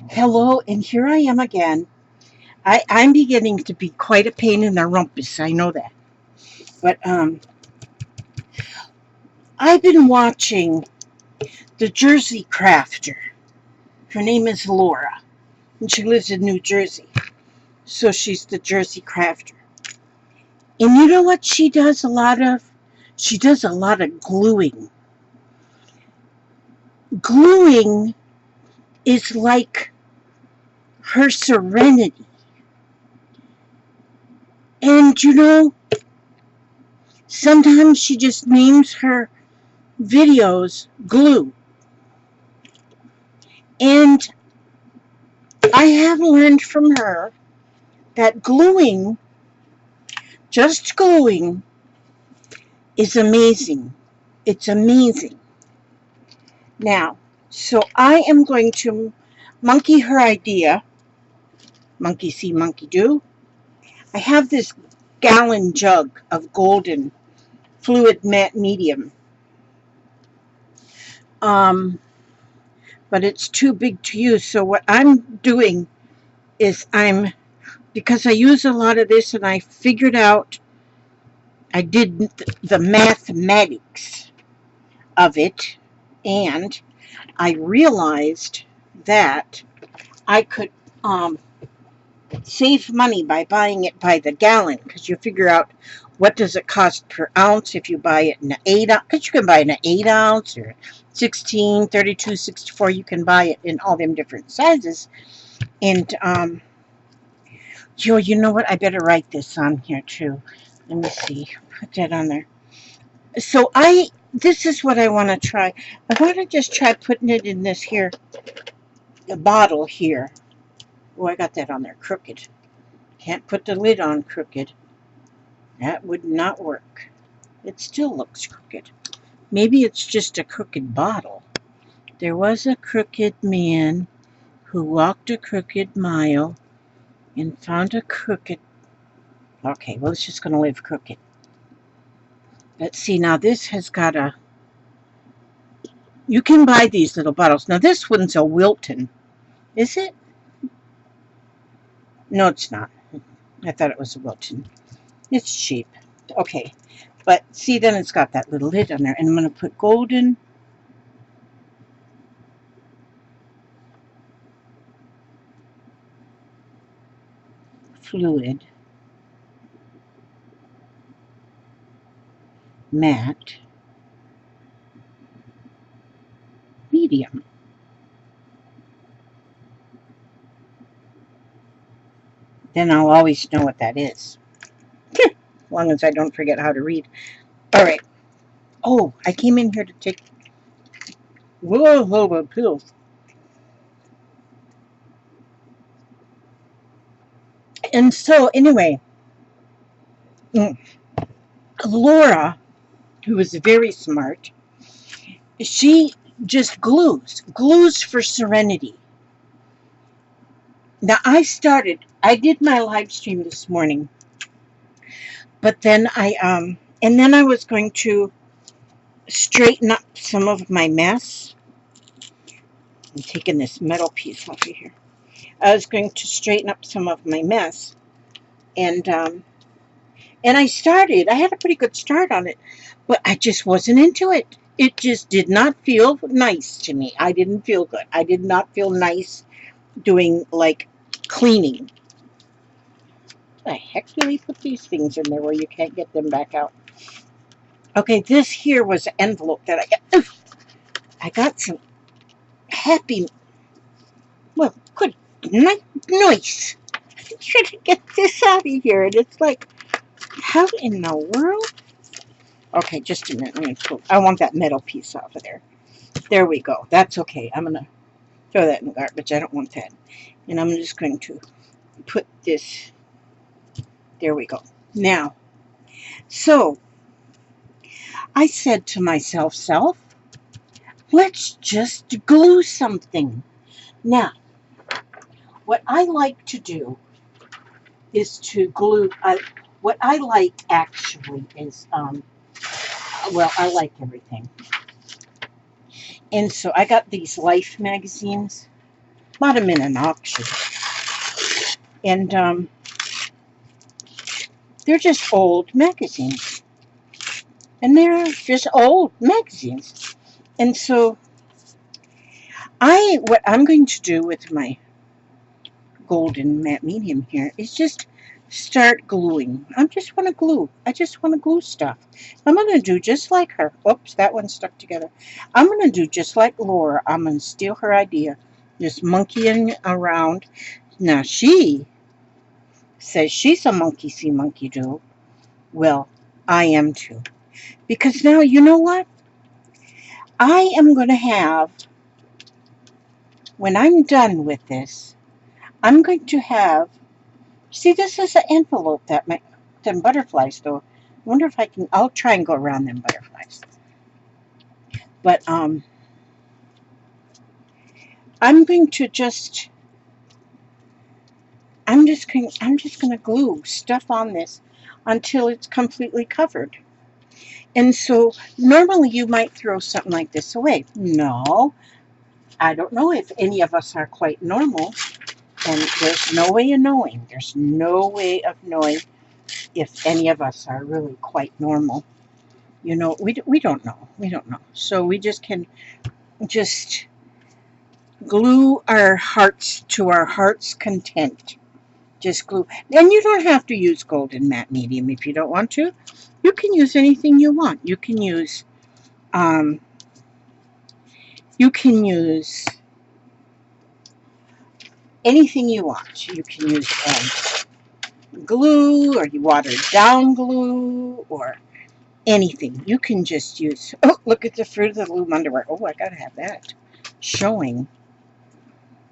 Hello, and here I am again. I'm beginning to be quite a pain in the rumpus. I know that. But I've been watching the Jersey Crafter. Her name is Laura, and she lives in New Jersey. So she's the Jersey Crafter. And you know what she does a lot of? She does a lot of gluing. Gluing is like her serenity. And sometimes she just names her videos glue. And I have learned from her that gluing, just gluing, is amazing. It's amazing. Now, so I am going to monkey her idea. Monkey see, monkey do. I have this gallon jug of golden fluid matte medium. Um, but it's too big to use. So what I'm doing is because I use a lot of this and I figured out I did the mathematics of it, and I realized that I could save money by buying it by the gallon, because you figure out what does it cost per ounce if you buy it in an 8 ounce, because you can buy it in an 8 ounce or 16, 32, 64. You can buy it in all them different sizes. And you know what, I better write this on here too. Let me see, put that on there. So this is what I want to try. I want to just try putting it in this here, the bottle here. Oh, I got that on there crooked. Can't put the lid on crooked. That would not work. It still looks crooked. Maybe it's just a crooked bottle. There was a crooked man who walked a crooked mile and found a crooked. Okay, well, it's just going to live crooked. Let's see, now this has got a. You can buy these little bottles. Now this one's a Wilton. Is it? No, it's not. I thought it was a Wilton. It's cheap. Okay. But see, then it's got that little lid on there. And I'm going to put golden fluid matte medium. Then I'll always know what that is. As long as I don't forget how to read. All right. Oh, I came in here to take whoa pills. And so, anyway, Laura, who is very smart, she just glues for serenity. Now, I did my live stream this morning, but then and then I was going to straighten up some of my mess. I'm taking this metal piece off of here. I was going to straighten up some of my mess, and I had a pretty good start on it, but I just wasn't into it. It just did not feel nice to me. I didn't feel good. I did not feel nice doing like cleaning. What the heck do they put these things in there where you can't get them back out? Okay, this here was an envelope that I got. I got some happy. Well, good nice. I'm trying to get this out of here, and it's like, how in the world? Okay, just a minute. I want that metal piece off of there. There we go. That's okay. I'm gonna throw that in the garbage. I don't want that. And I'm just going to put this. There we go. Now, so I said to myself, let's just glue something. Now, what I like to do is to glue. What I like actually is, well, I like everything. And so I got these Life magazines. Bought them in an auction. And they're just old magazines. And they're just old magazines. And so what I'm going to do with my golden matte medium here is just start gluing. I just want to glue. I just want to glue stuff. I'm going to do just like her. Oops, that one stuck together. I'm going to do just like Laura. I'm going to steal her idea. Just monkeying around. Now she says she's a monkey see, monkey do. Well, I am too. Because now, you know what? I am going to have, when I'm done with this, I'm going to have, see, this is an envelope that them butterflies, though. I wonder if I can, I'll try and go around them butterflies. But I'm going to just, I'm just going to glue stuff on this until it's completely covered. And so normally you might throw something like this away. No, I don't know if any of us are quite normal. And there's no way of knowing. There's no way of knowing if any of us are really quite normal. You know, we don't know. We don't know. So we just can just glue our hearts to our heart's content. Just glue. And you don't have to use golden matte medium if you don't want to. You can use anything you want. You can use anything you want. You can use glue, or you watered down glue, or anything. You can just use, oh, look at the Fruit of the Loom underwear. Oh, I gotta have that showing.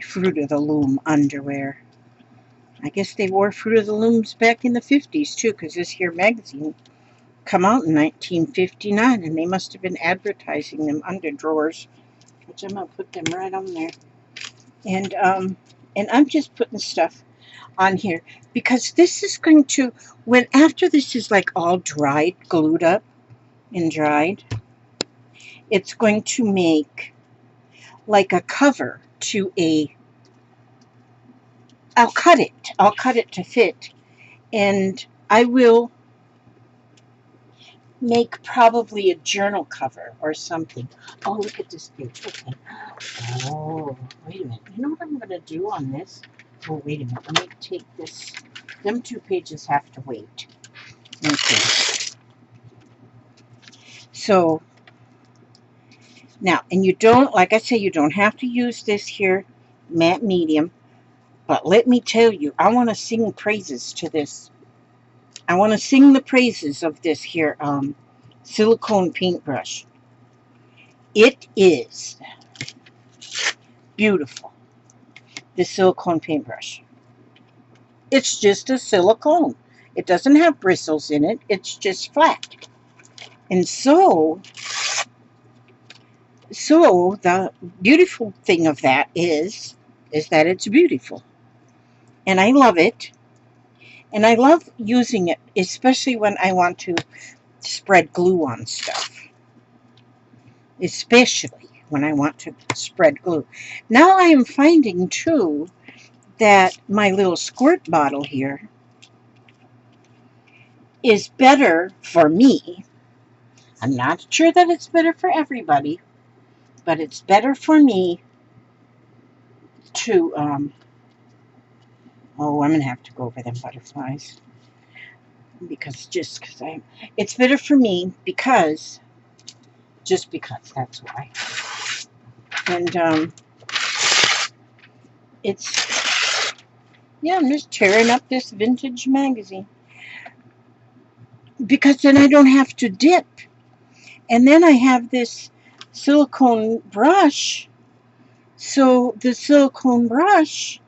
Fruit of the Loom underwear. I guess they wore Fruit of the Looms back in the 50s too, because this here magazine come out in 1959, and they must have been advertising them under drawers, which I'm gonna put them right on there. And I'm just putting stuff on here because this is going to, when after this is like all dried, glued up and dried, it's going to make like a cover to a, I'll cut it to fit, and I will make probably a journal cover or something. Oh, look at this page. Okay. Oh, wait a minute. You know what I'm going to do on this? Oh, wait a minute. Let me take this. Them 2 pages have to wait. Okay. So, now, and you don't, like I say, you don't have to use this here matte medium. But let me tell you, I want to sing praises to this. I want to sing the praises of this here silicone paintbrush. It is beautiful, this silicone paintbrush. It's just a silicone. It doesn't have bristles in it. It's just flat. And so the beautiful thing of that is that it's beautiful. And I love it. And I love using it, especially when I want to spread glue on stuff. Especially when I want to spread glue. Now I am finding, too, that my little squirt bottle here is better for me. I'm not sure that it's better for everybody, but it's better for me to, oh, I'm going to have to go over them butterflies. It's better for me because, just because, that's why. And, I'm just tearing up this vintage magazine. Because then I don't have to dip. And then I have this silicone brush. So the silicone brush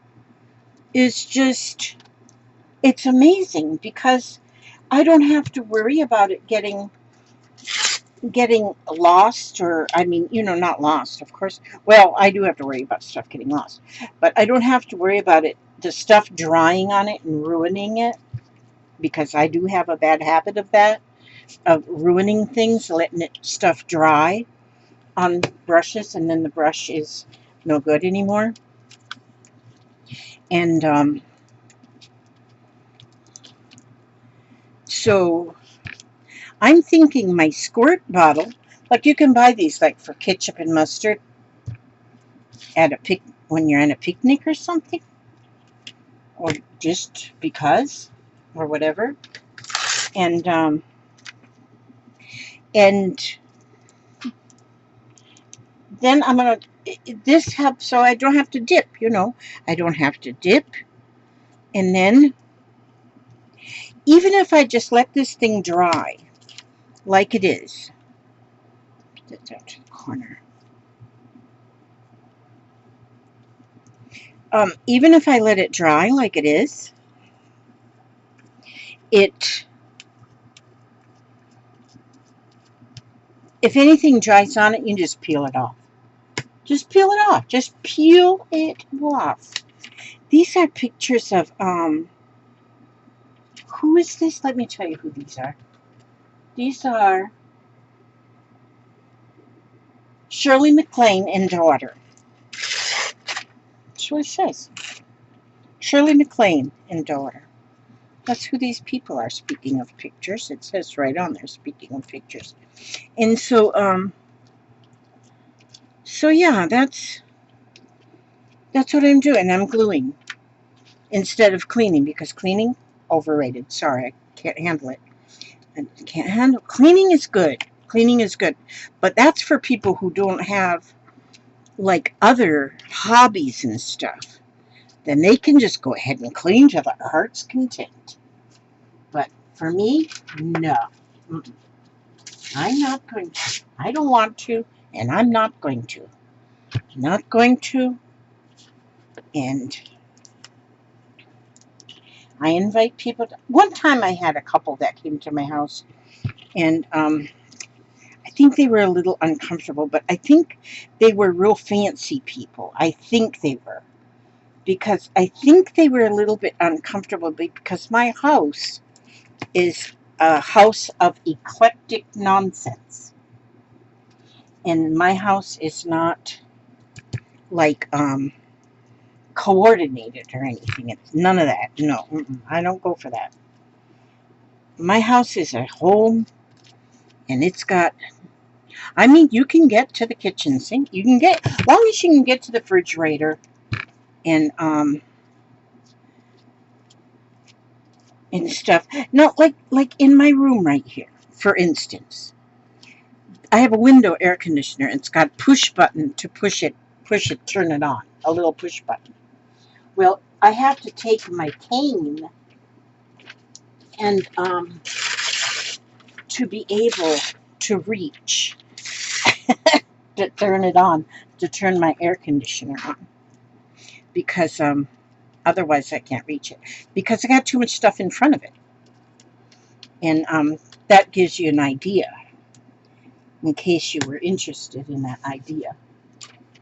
is just, it's amazing because I don't have to worry about it getting lost, or, I mean, not lost, of course. Well, I do have to worry about stuff getting lost. But I don't have to worry about the stuff drying on it and ruining it, because I do have a bad habit of that, of ruining things, letting stuff dry on brushes, and then the brush is no good anymore. And so I'm thinking my squirt bottle, like you can buy these like for ketchup and mustard at when you're on a picnic or something, or just because, or whatever. And and then I'm gonna this helps so I don't have to dip. I don't have to dip. And then even if I just let this thing dry like it is, put that to the corner. Even if I let it dry like it is, it if anything dries on it, you just peel it off. Just peel it off. Just peel it off. These are pictures of who is this? Let me tell you who these are. These are Shirley MacLaine and daughter. That's what it says. Shirley MacLaine and daughter. That's who these people are. Speaking of pictures, it says right on there. Speaking of pictures, and so yeah, that's what I'm doing. I'm gluing instead of cleaning because cleaning overrated. Sorry, I can't handle it. I can't handle cleaning is good. Cleaning is good, but that's for people who don't have like other hobbies and stuff. Then they can just go ahead and clean to their heart's content. But for me, no. I'm not going to. I don't want to, and I'm not going to. I'm not going to, and I invite people. One time I had a couple that came to my house, and I think they were a little uncomfortable, but I think they were real fancy people. I think they were. Because I think they were a little bit uncomfortable because my house is a house of eclectic nonsense. And my house is not like coordinated or anything. It's none of that. No, I don't go for that. My house is a home, and it's got. I mean, you can get to the kitchen sink. You can get, as long as you can get to the refrigerator, and stuff. No, like in my room right here, for instance. I have a window air conditioner, and it's got a push button to push it, turn it on. A little push button. Well, I have to take my cane and to be able to reach to turn it on, to turn my air conditioner on, because otherwise I can't reach it because I got too much stuff in front of it, and that gives you an idea in case you were interested in that idea.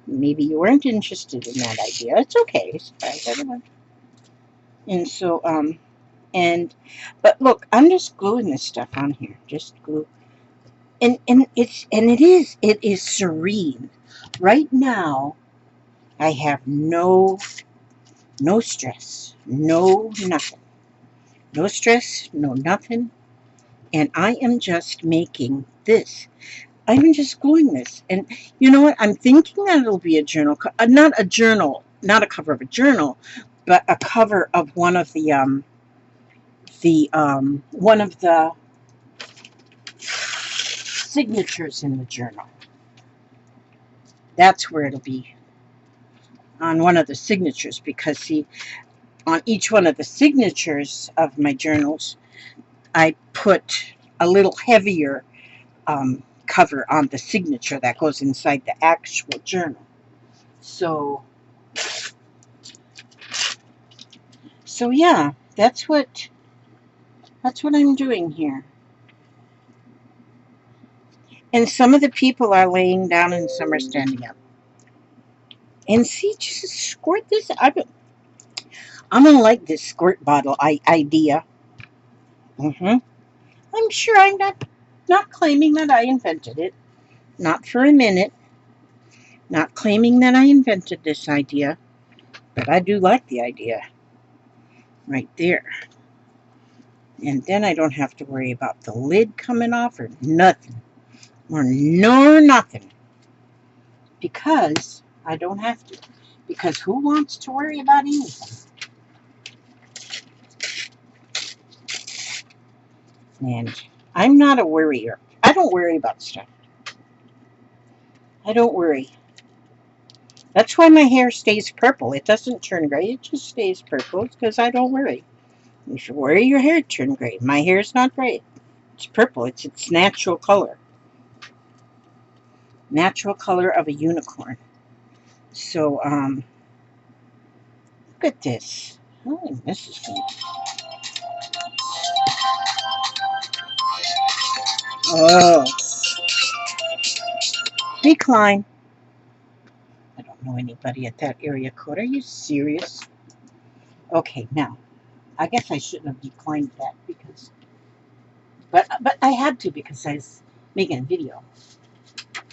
Maybe you weren't interested in that idea. It's okay. Surprise everyone. And so but look, I'm just gluing this stuff on here. Just glue. And it is serene. Right now I have no stress. No nothing. No stress, no nothing. And I am just making this. I'm just gluing this. And you know what? I'm thinking that it'll be a journal. Not a journal. Not a cover of a journal, but a cover of one of the one of the signatures in the journal. That's where it'll be, on one of the signatures, because see, on each one of the signatures of my journals, I put a little heavier cover on the signature that goes inside the actual journal. So yeah, that's what I'm doing here. And some of the people are laying down and some are standing up. And see, just squirt this. I'm gonna like this squirt bottle idea. I'm sure I'm not claiming that I invented it. Not for a minute. Not claiming that I invented this idea. But I do like the idea right there. And then I don't have to worry about the lid coming off or nothing. Or nor nothing. Because I don't have to. Because who wants to worry about anything? And I'm not a worrier. I don't worry about stuff. I don't worry. That's why my hair stays purple. It doesn't turn gray. It just stays purple. It's because I don't worry. You should worry, your hair turn gray. My hair is not gray. It's purple. It's its natural color. Natural color of a unicorn. So, look at this. Oh, this is fun. Oh, decline. I don't know anybody at that area code. Are you serious? Okay, now, I guess I shouldn't have declined that because, but I had to because I was making a video.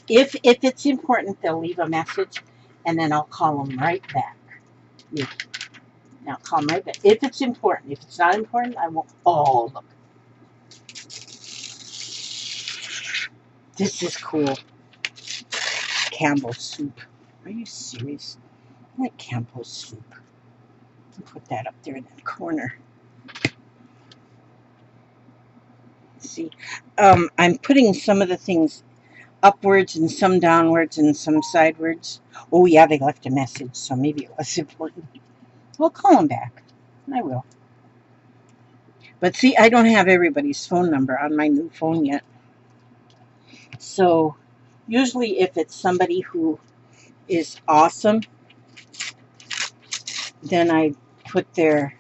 If it's important, they'll leave a message, and then I'll call them right back. Yeah. Now call them right back. If it's important. If it's not important, I won't. Oh, look. This is cool. Campbell's soup. Are you serious? I like Campbell's soup. I'll put that up there in that corner. See, I'm putting some of the things upwards and some downwards and some sidewards. Oh yeah, they left a message, so maybe it was important. We'll call them back. I will. But see, I don't have everybody's phone number on my new phone yet. So usually if it's somebody who is awesome, then I put their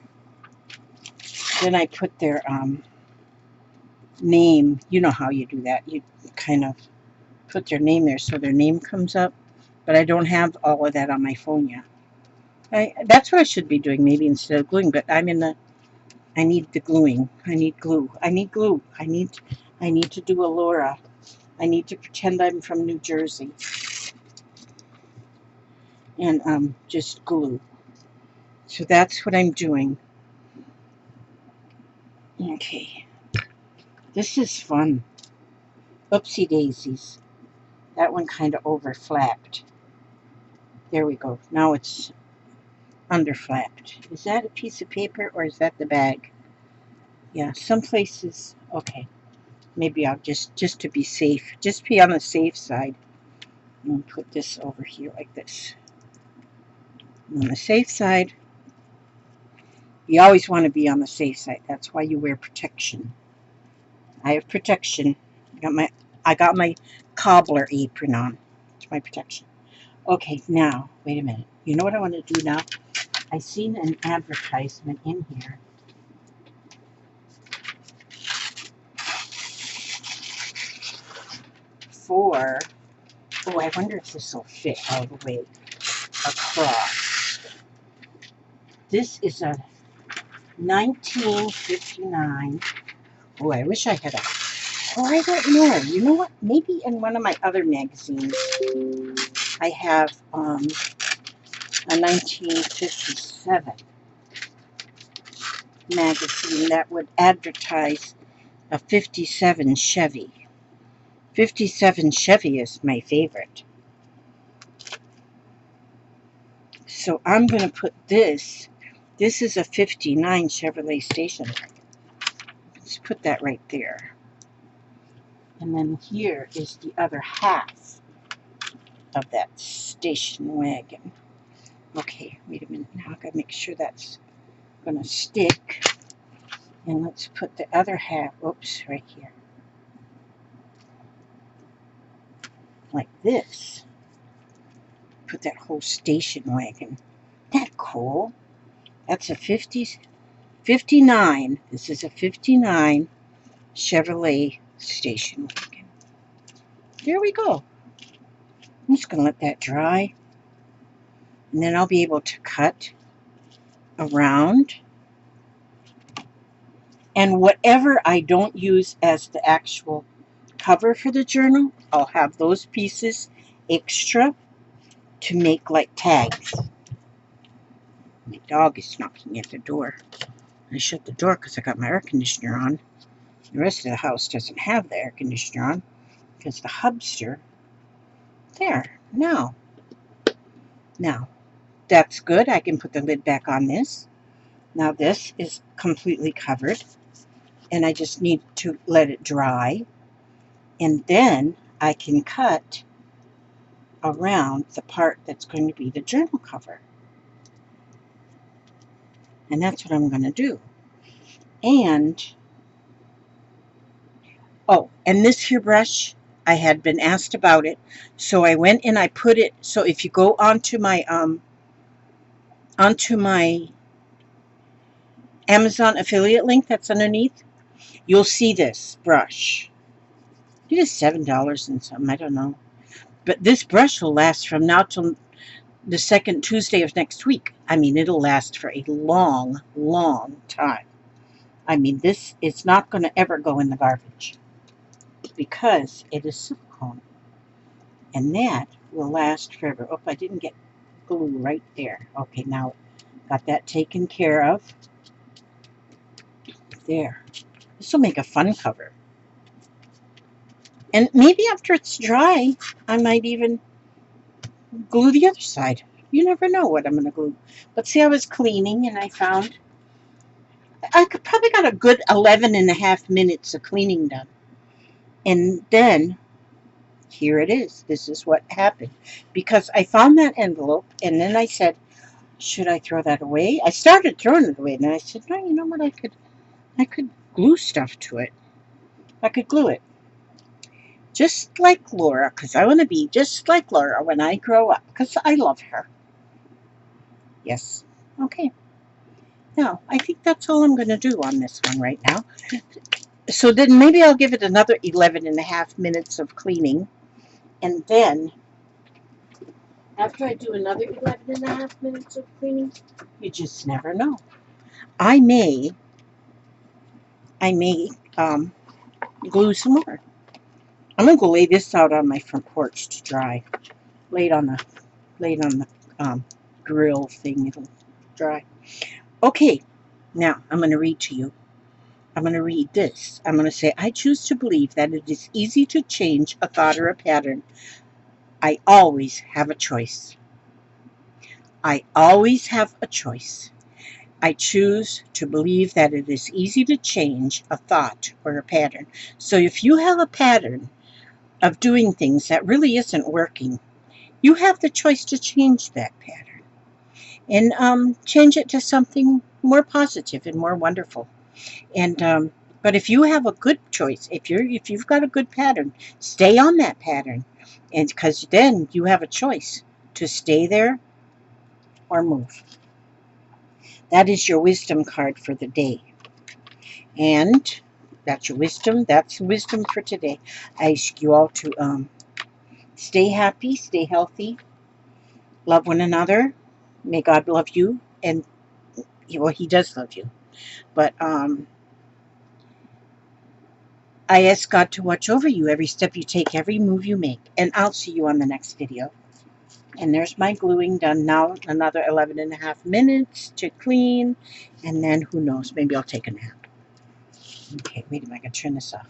name. You know how you do that. You kind of put their name there so their name comes up. But I don't have all of that on my phone yet. That's what I should be doing maybe instead of gluing, but I need the gluing. I need glue. I need glue. I need to do a Laura. I need to pretend I'm from New Jersey. And just glue. So that's what I'm doing. Okay. This is fun. Oopsie daisies. That one kind of overflapped. There we go. Now it's underflapped. Is that a piece of paper or is that the bag? Yeah, some places. Okay. Maybe I'll just to be safe. Just be on the safe side. And put this over here like this. On the safe side. You always want to be on the safe side. That's why you wear protection. I have protection. I got my cobbler apron on. It's my protection. Okay, now, wait a minute. You know what I want to do now? I seen an advertisement in here for, oh, I wonder if this will fit all the way across. This is a 1959. Oh, I wish I had a, oh, I don't know. You know what? Maybe in one of my other magazines, I have a 1957 magazine that would advertise a 57 Chevy. 57 Chevy is my favorite. So I'm going to put this. This is a 59 Chevrolet station wagon. Let's put that right there. And then here is the other half of that station wagon. Okay, wait a minute. Now I've got to make sure that's going to stick. And let's put the other half, oops, right here. Like this. Put that whole station wagon. Isn't that cool? That's a 59. This is a 59 Chevrolet station wagon. There we go. I'm just going to let that dry. And then I'll be able to cut around. And whatever I don't use as the actual cover for the journal, I'll have those pieces extra to make like tags. dog is knocking at the door. I shut the door because I got my air conditioner on. The rest of the house doesn't have the air conditioner on because the hubster. There. Now, that's good. I can put the lid back on this. Now this is completely covered, and I just need to let it dry, and then I can cut around the part that's going to be the journal cover. And that's what I'm going to do. And, oh, and this here brush, I had been asked about it, so I went and I put it, so if you go onto my Amazon affiliate link that's underneath, you'll see this brush. It is $7 and something, I don't know. But this brush will last from now till the second Tuesday of next week. I mean, it'll last for a long, long time. I mean, this is not going to ever go in the garbage because it is silicone. And that will last forever. Oh, I didn't get glue right there. Okay, now got that taken care of. There. This will make a fun cover. And maybe after it's dry, I might even glue the other side. You never know what I'm going to glue. But see, I was cleaning and I found I could probably got a good 11 and a half minutes of cleaning done. And then here it is. This is what happened. Because I found that envelope and then I said, should I throw that away? I started throwing it away and then I said, no, you know what? I could glue stuff to it. I could glue it. Just like Laura, because I want to be just like Laura when I grow up, because I love her. Yes. Okay. Now, I think that's all I'm going to do on this one right now. So then maybe I'll give it another 11 and a half minutes of cleaning. And then, after I do another 11 and a half minutes of cleaning, you just never know. I may glue some more. I'm going to go lay this out on my front porch to dry. Lay it on the grill thing. It'll dry. Okay, now I'm going to read to you. I'm going to read this. I'm going to say, I choose to believe that it is easy to change a thought or a pattern. I always have a choice. I always have a choice. I choose to believe that it is easy to change a thought or a pattern. So if you have a pattern of doing things that really isn't working, you have the choice to change that pattern and change it to something more positive and more wonderful. And but if you have a good choice, if you've got a good pattern, stay on that pattern, and because then you have a choice to stay there or move. That is your wisdom card for the day, and that's your wisdom. That's wisdom for today. I ask you all to stay happy, stay healthy, love one another. May God love you, and well, He does love you, but I ask God to watch over you every step you take, every move you make. And I'll see you on the next video. And there's my gluing done now. Another 11 and a half minutes to clean. And then who knows, maybe I'll take a nap. Okay, wait a minute, I can turn this off.